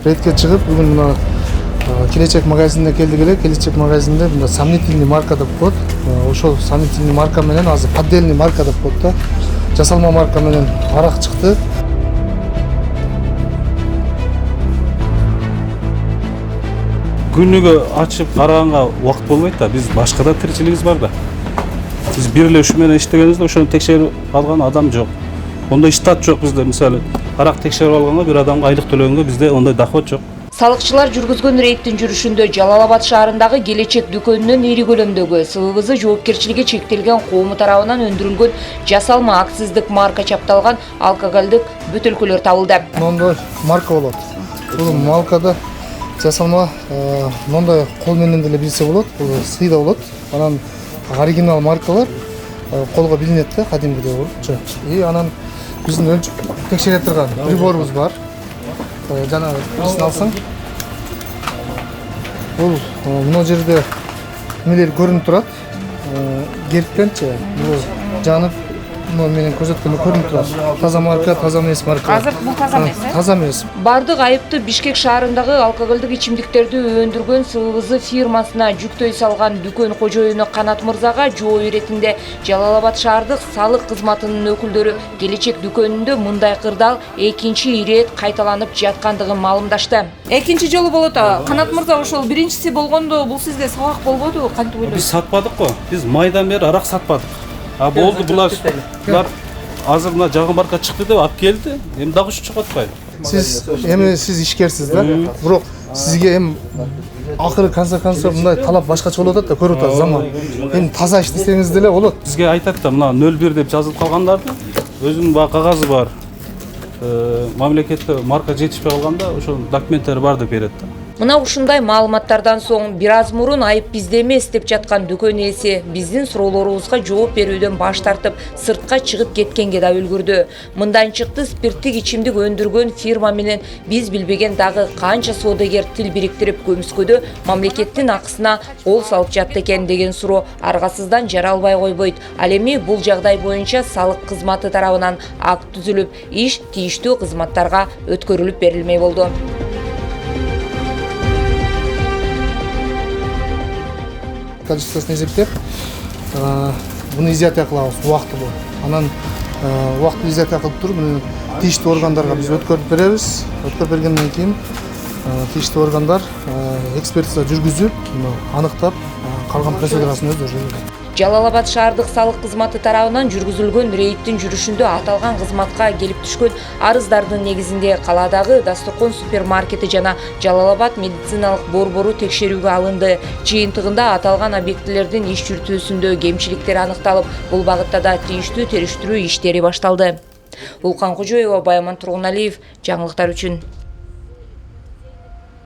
Рейдке чыгып, бүгүн мына Келечек магазинине келдик эле. Келечек магазинде мына сомнительный марка деп коет. Ошол сомнительный марка менен азыр поддельный марка деп коет да. Жасалма марка менен арак чыкты. Күнүгө ачып караганга убакыт болбойт да. Биз башка да тиричилигибиз бар да. Биз бир эле ушу менен иштегенибизде ошону текшерип алган адам жок. Ондой штат жок бизде. Мисалы, арак текшерип алганга бир адамга айлык төлөгөнгө бизде ондой доход жок. Салыкчылар жүргүзгөн рейдтин жүрүшүндө Жалал-Абад шаарындагы Келечек дүкөнүнөн ири көлөмдөгү СВВЗ жоопкерчилиги чектелген коому тарабынан өндүрүлгөн жасалма акциздик марка чапталган алкоголдук бөтөлкөлөр табылды. Мондой марка болот. Бул маркада жасалма мондой кол менен деле билсе болот. Бул сыйда болот. Анан оригинал маркалар колго билинет да, кадимгидей болчу. И анан биздин өлчөп текшере турган приборубуз бар. Жана бирсин алсаң. Бул мына жерде эмелер көрүнүп турат. Герттенчи бул жанып менен көрсөткөндө көрүнүп турат. Таза марка, таза эмес марка. Азыр бул таза эмес, Таза эмес. Бардык айыпты Бишкек шаарындагы алкоголдук ичимдиктерди өндүргөн СВВЗ фирмасына жүктөй салган дүкөн кожоюну Канат Мырзага жоо иретинде Жалал-Абад шаардык салык кызматынын өкүлдөрү Келечек дүкөнүндө мындай кырдаал экинчи ирет кайталанып жаткандыгын маалымдашты. Экинчи жолу болот. Канат Мырза, ошол биринчиси болгондо бул сизге сабак болбодубу? Кантип ойлойсуз? Биз сатпадык го. Биз майдан бери арак сатпадык. Болду, булар азыр мына жаңы марка чыкты деп алып келди. Эми дагы ушунча атпайбы? Сиз ишкерсиз да. Бирок сизге эми акыры конца мындай талап башкача болуп атат да, көрүп атасыз заман. Эми таза иштесеңиз деле болот. Бизге айтат да, мына 01 деп жазылып калгандарды өзүнүн баягы кагазы бар. Мамлекетте марка жетишпей калганда ошол документтери бар деп берет да. Мына ушундай маалыматтардан соң бир аз мурун айып бизде эмес деп жаткан дүкөн ээси биздин суроолорубузга жооп берүүдөн баш тартып, сыртка чыгып кеткенге да үлгүрдү. Мындан чыкты, спирттик ичимдик өндүргөн фирма менен биз билбеген дагы канча соодагер тил бириктирип көмүскөдө мамлекеттин акысына кол салып жатты экен деген суроо аргасыздан жара албай койбойт. Ал эми бул жагдай боюнча салык кызматы тарабынан акт түзүлүп, иш тийиштүү кызматтарга өткөрүлүп берилмей болду. Количествосын эсептеп, буну изъятия кылабыз, убакыты бул. Анан убакытты изъятия кылып туруп, тийиштүү органдарга биз өткөрүп беребиз. Өткөрүп бергенден кийин тийиштүү органдар экспертиза жүргүзүп, аныктап, калган процедурасын өздөрү жүргүзөт. Жалал-Абад шаардык салык кызматы тарабынан жүргүзүлгөн рейдтин жүрүшүндө аталган кызматка келип түшкөн арыздардын негизинде калаадагы Дасторкон супермаркети жана Жалал-Абад медициналык борбору текшерүүгө алынды. Жыйынтыгында аталган объектилердин иш жүртүүсүндө кемчиликтер аныкталып, бул багытта да тийиштүү териштирүү иштери башталды. Улкан Кожоева, Байман Тургуналиев, жаңылыктар үчүн.